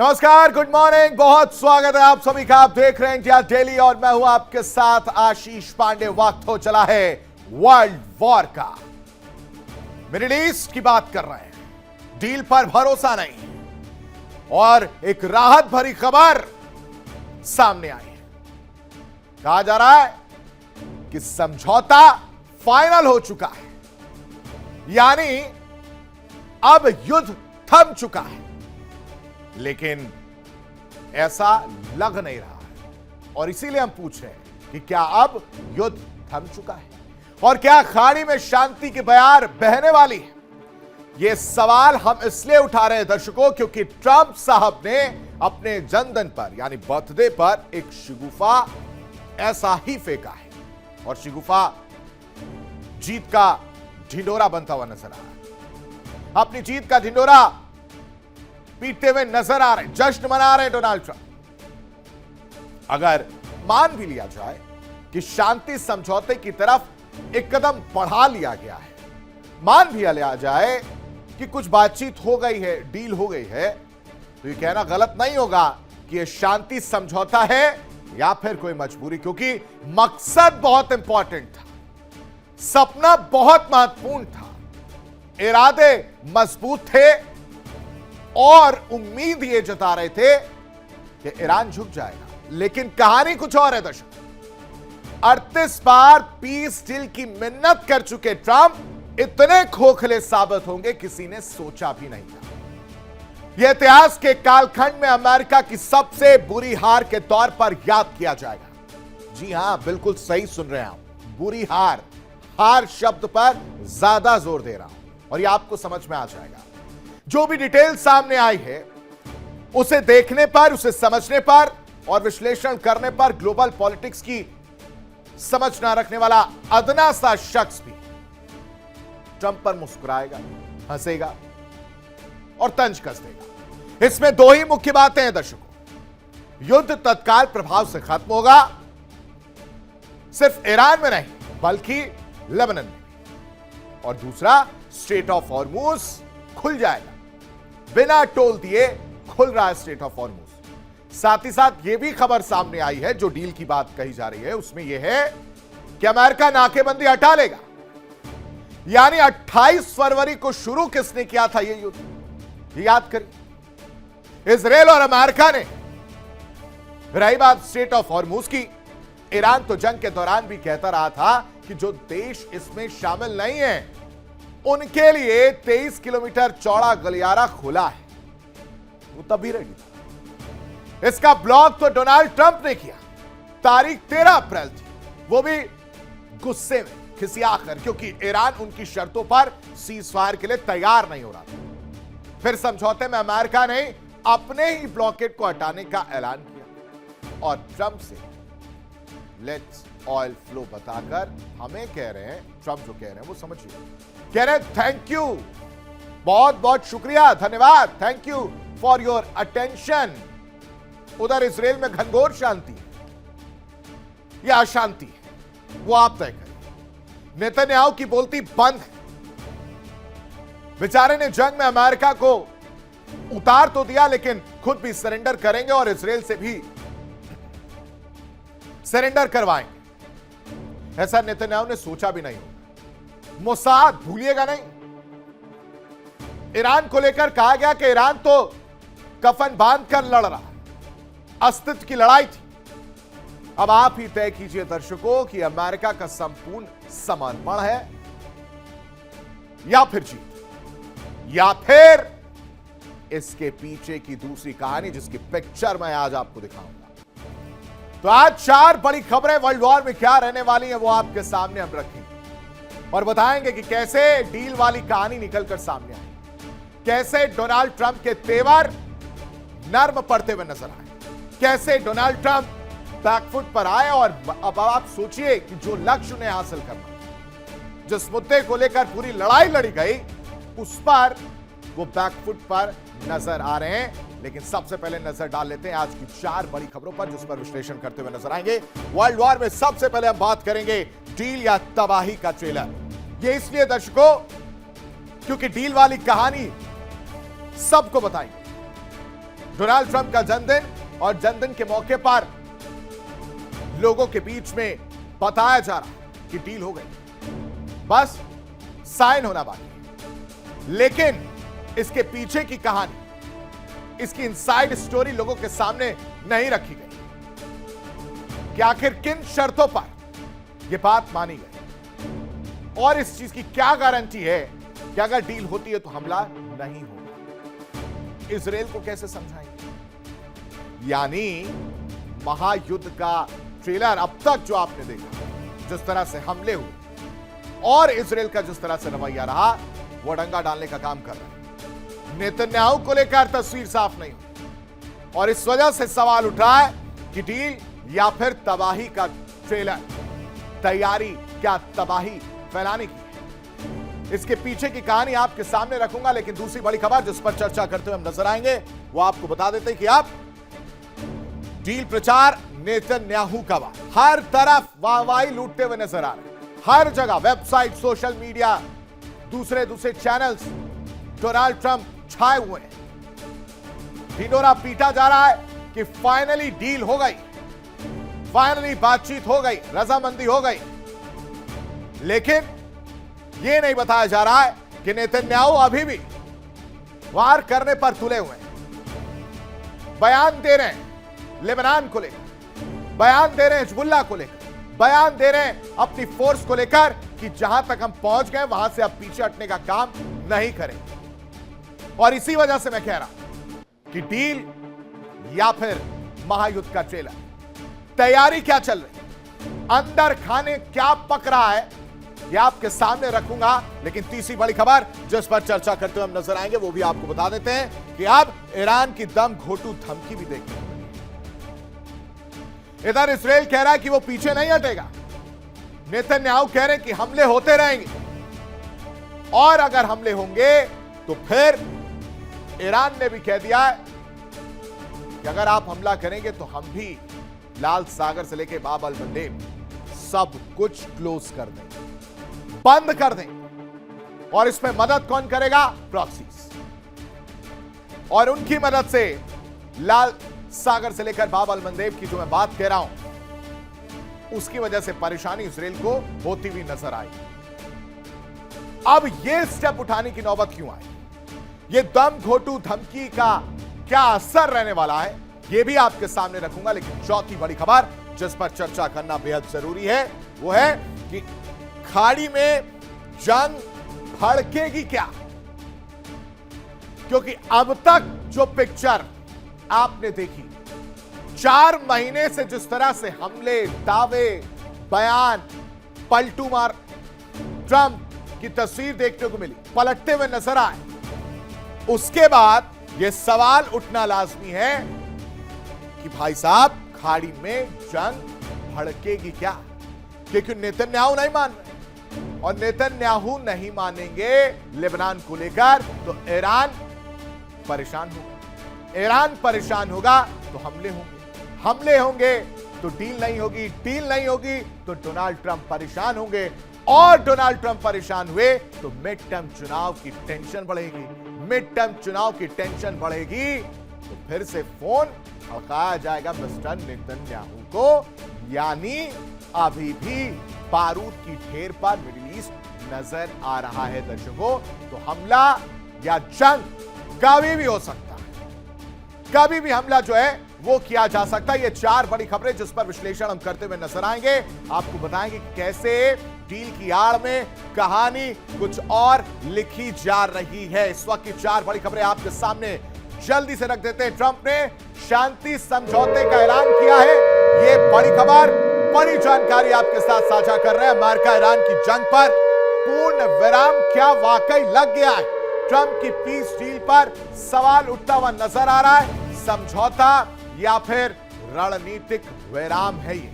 नमस्कार, good morning, बहुत स्वागत है आप सभी का। आप देख रहे हैं इंडिया डेली और मैं हूं आपके साथ आशीष पांडे। वक्त हो चला है वर्ल्ड वॉर का। मिडिल ईस्ट की बात कर रहे हैं, डील पर भरोसा नहीं और एक राहत भरी खबर सामने आई है। कहा जा रहा है कि समझौता फाइनल हो चुका है, यानी अब युद्ध थम चुका है। लेकिन ऐसा लग नहीं रहा है और इसीलिए हम पूछ रहे हैं कि क्या अब युद्ध थम चुका है और क्या खाड़ी में शांति की बयार बहने वाली है। यह सवाल हम इसलिए उठा रहे हैं दर्शकों, क्योंकि ट्रंप साहब ने अपने जन्मदिन पर यानी बर्थडे पर एक शिगुफा ऐसा ही फेंका है और शिगुफा जीत का ढिंडोरा बनता हुआ नजर आ रहा है। अपनी जीत का ढिंडोरा पीटते हुए नजर आ रहे, जश्न मना रहे डोनाल्ड ट्रंप। अगर मान भी लिया जाए कि शांति समझौते की तरफ एक कदम बढ़ा लिया गया है, मान भी लिया जाए कि कुछ बातचीत हो गई है, डील हो गई है, तो ये कहना गलत नहीं होगा कि यह शांति समझौता है या फिर कोई मजबूरी, क्योंकि मकसद बहुत इंपॉर्टेंट था, सपना बहुत महत्वपूर्ण था, इरादे मजबूत थे और उम्मीद ये जता रहे थे कि ईरान झुक जाएगा। लेकिन कहानी कुछ और है दर्शक। 38 बार पीस डील की मिन्नत कर चुके ट्रंप इतने खोखले साबित होंगे किसी ने सोचा भी नहीं था। यह इतिहास के कालखंड में अमेरिका की सबसे बुरी हार के तौर पर याद किया जाएगा। जी हां, बिल्कुल सही सुन रहे हैं आप, बुरी हार। हार शब्द पर ज्यादा जोर दे रहा हूं और यह आपको समझ में आ जाएगा। जो भी डिटेल सामने आई है उसे देखने पर, उसे समझने पर और विश्लेषण करने पर ग्लोबल पॉलिटिक्स की समझ ना रखने वाला अदना सा शख्स भी ट्रंप पर मुस्कुराएगा, हंसेगा और तंज कस देगा। इसमें दो ही मुख्य बातें हैं दर्शकों। युद्ध तत्काल प्रभाव से खत्म होगा, सिर्फ ईरान में नहीं बल्कि लेबनान में, और दूसरा स्ट्रेट ऑफ हॉर्मुज खुल जाएगा। बिना टोल दिए खुल रहा है स्ट्रेट ऑफ हॉर्मुज। साथ ही साथ यह भी खबर सामने आई है, जो डील की बात कही जा रही है उसमें यह है कि अमेरिका नाकेबंदी हटा लेगा। यानी 28 फरवरी को शुरू किसने किया था यह युद्ध, याद करिए, इजराइल और अमेरिका ने। रही बात स्ट्रेट ऑफ हॉर्मुज की, ईरान तो जंग के दौरान भी कहता रहा था कि जो देश इसमें शामिल नहीं है उनके लिए 23 किलोमीटर चौड़ा गलियारा खुला है। वो तभी रेडी था। इसका ब्लॉक तो डोनाल्ड ट्रंप ने किया। तारीख 13 अप्रैल थी, वो भी गुस्से में, खिसियाकर, क्योंकि ईरान उनकी शर्तों पर सीज फायर के लिए तैयार नहीं हो रहा था। फिर समझौते में अमेरिका ने अपने ही ब्लॉकेट को हटाने का ऐलान किया और ट्रंप से लेट्स ऑयल फ्लो बताकर हमें कह रहे हैं, ट्रंप जो कह रहे हैं वो समझिए, कह रहे हैं थैंक यू, बहुत बहुत शुक्रिया, धन्यवाद, thank you for your attention. उधर इजराइल में घनघोर शांति है या अशांति है, वो आप तय करें। नेतन्याहू की बोलती बंद है। बेचारे ने जंग में अमेरिका को उतार तो दिया, लेकिन खुद भी सरेंडर करेंगे और इजराइल से भी सरेंडर करवाएंगे, ऐसा नेतन्याहू ने सोचा भी नहीं होगा। मोसाद भूलिएगा नहीं। ईरान को लेकर कहा गया कि ईरान तो कफन बांधकर लड़ रहा, अस्तित्व की लड़ाई थी। अब आप ही तय कीजिए दर्शकों कि अमेरिका का संपूर्ण समर्पण है या फिर जीत, या फिर इसके पीछे की दूसरी कहानी जिसकी पिक्चर मैं आज आपको दिखाऊंगा। तो आज 4 बड़ी खबरें वर्ल्ड वॉर में क्या रहने वाली हैं वो आपके सामने हम रखेंगे और बताएंगे कि कैसे डील वाली कहानी निकलकर सामने आई, कैसे डोनाल्ड ट्रंप के तेवर नर्म पड़ते हुए नजर आए, कैसे डोनाल्ड ट्रंप बैकफुट पर आए। और अब आप सोचिए कि जो लक्ष्य उन्हें हासिल करना, जिस मुद्दे को लेकर पूरी लड़ाई लड़ी गई, उस पर वो बैकफुट पर नजर आ रहे हैं। लेकिन सबसे पहले नजर डाल लेते हैं आज की 4 बड़ी खबरों पर, जिस पर विश्लेषण करते हुए नजर आएंगे। वर्ल्ड वॉर में सबसे पहले हम बात करेंगे डील या तबाही का ट्रेलर। ये इसलिए दर्शकों क्योंकि डील वाली कहानी सबको बताएंगे। डोनाल्ड ट्रंप का जन्मदिन और जन्मदिन के मौके पर लोगों के बीच में बताया जा रहा कि डील हो गई, बस साइन होना बाकी है। लेकिन इसके पीछे की कहानी, इसकी इनसाइड स्टोरी लोगों के सामने नहीं रखी गई कि आखिर किन शर्तों पर यह बात मानी गई और इस चीज की क्या गारंटी है कि अगर डील होती है तो हमला नहीं होगा। इजराइल को कैसे समझाएंगे? यानी महायुद्ध का ट्रेलर अब तक जो आपने देखा, जिस तरह से हमले हुए और इजराइल का जिस तरह से रवैया रहा, वो डंगा डालने का काम कर रहा है। नेतन्याहू को लेकर तस्वीर साफ नहीं हुई और इस वजह से सवाल उठ रहा है कि डील या फिर तबाही का ट्रेलर। तैयारी क्या तबाही फैलाने की है? इसके पीछे की कहानी आपके सामने रखूंगा, लेकिन दूसरी बड़ी खबर जिस पर चर्चा करते हुए हम नजर आएंगे वो आपको बता देते हैं कि आप डील प्रचार नेतन्याहू का हर तरफ वाहवाही लूटते हुए नजर आ रहे हैं। हर जगह वेबसाइट, सोशल मीडिया, दूसरे चैनल्स, डोनाल्ड ट्रंप छाए हुए हैं। ढिंढोरा पीटा जा रहा है कि फाइनली डील हो गई, फाइनली बातचीत हो गई, रजामंदी हो गई। लेकिन यह नहीं बताया जा रहा है कि नेतन्याहू अभी भी वार करने पर तुले हुए हैं। बयान दे रहे हैं लेबनान को लेकर, बयान दे रहे हैं हिजबुल्लाह को लेकर, बयान दे रहे हैं अपनी फोर्स को लेकर कि जहां तक हम पहुंच गए वहां से अब पीछे हटने का काम नहीं करेंगे। और इसी वजह से मैं कह रहा हूं कि डील या फिर महायुद्ध का ट्रेलर। तैयारी क्या चल रही है, अंदर खाने क्या पक रहा है, यह आपके सामने रखूंगा। लेकिन तीसरी बड़ी खबर जिस पर चर्चा करते हुए हम नजर आएंगे वो भी आपको बता देते हैं कि अब ईरान की दम घोटू धमकी भी देखते हैं। इधर इजराइल कह रहा है कि वो पीछे नहीं हटेगा, नेतन्याहू कह रहे हैं कि हमले होते रहेंगे और अगर हमले होंगे तो फिर ईरान ने भी कह दिया है कि अगर आप हमला करेंगे तो हम भी लाल सागर से लेकर बाब अल मंडेब सब कुछ क्लोज कर देंगे, बंद कर देंगे। और इसमें मदद कौन करेगा? प्रॉक्सीज। और उनकी मदद से लाल सागर से लेकर बाब अल मंडेब की जो मैं बात कह रहा हूं, उसकी वजह से परेशानी इजराइल को होती हुई नजर आई। अब यह स्टेप उठाने की नौबत क्यों आई? यह दम घोटू धमकी का क्या असर रहने वाला है, यह भी आपके सामने रखूंगा। लेकिन चौथी बड़ी खबर जिस पर चर्चा करना बेहद जरूरी है वो है कि खाड़ी में जंग भड़केगी क्या? क्योंकि अब तक जो पिक्चर आपने देखी, 4 महीने से जिस तरह से हमले, दावे, बयान, पलटू मार ट्रंप की तस्वीर देखने को मिली, पलटते हुए नजर आए, उसके बाद यह सवाल उठना लाजमी है कि भाई साहब खाड़ी में जंग भड़केगी क्या? क्योंकि नेतन्याहू नहीं मान रहे और नेतन्याहू नहीं मानेंगे लेबनान को लेकर तो ईरान परेशान होगा। ईरान परेशान होगा तो हमले होंगे, हमले होंगे तो डील नहीं होगी, डील नहीं होगी तो डोनाल्ड ट्रंप परेशान होंगे और डोनाल्ड ट्रंप परेशान हुए तो मिड टर्म चुनाव की टेंशन बढ़ेगी। मिड टर्म चुनाव की टेंशन बढ़ेगी तो फिर से फोन हड़काया जाएगा मिस्टर नेतन्याहू को। यानी अभी भी बारूद की ढेर पर मिडिल ईस्ट नजर आ रहा है दर्शकों। तो हमला या जंग कभी भी हो सकता है, कभी भी हमला जो है वो किया जा सकता है। ये 4 बड़ी खबरें जिस पर विश्लेषण हम करते हुए नजर आएंगे, आपको बताएंगे कि कैसे डील की आड़ में कहानी कुछ और लिखी जा रही है। इस वक्त की 4 बड़ी खबरें आपके सामने जल्दी से रख देते हैं। ट्रंप ने शांति समझौते का ऐलान किया है, ये बड़ी खबर, बड़ी जानकारी आपके साथ साझा कर रहे हैं। अमेरिका ईरान की जंग पर पूर्ण विराम क्या वाकई लग गया है? ट्रंप की पीस डील पर सवाल उठता हुआ नजर आ रहा है। समझौता या फिर रणनीतिक विराम है ये?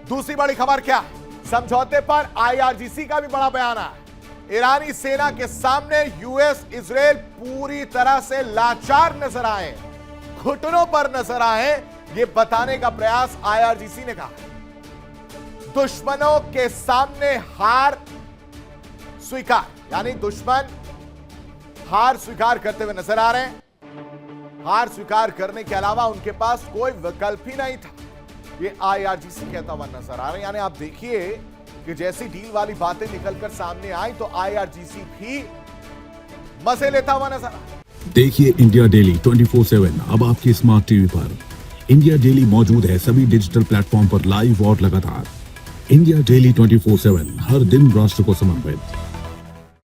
दूसरी बड़ी खबर क्या है? समझौते पर आईआरजीसी का भी बड़ा बयान है। ईरानी सेना के सामने यूएस इजराइल पूरी तरह से लाचार नजर आए, घुटनों पर नजर आए, ये बताने का प्रयास आईआरजीसी ने कहा। दुश्मनों के सामने हार स्वीकार, यानी दुश्मन हार स्वीकार करते हुए नजर आ रहे हैं। हार स्वीकार करने के अलावा उनके पास कोई विकल्प ही नहीं था। ये आईआरजीसी कहता हुआ नजर आ रहा है। यानी आप देखिए कि जैसी डील वाली बातें निकलकर सामने आई तो आईआरजीसी भी मजे लेता हुआ नजर आ। देखिए इंडिया डेली 24/7 अब आपके स्मार्ट टीवी पर। इंडिया डेली मौजूद है सभी डिजिटल प्लेटफॉर्म पर लाइव और लगातार। इंडिया डेली 24/7 हर दिन राष्ट्र को समर्पित।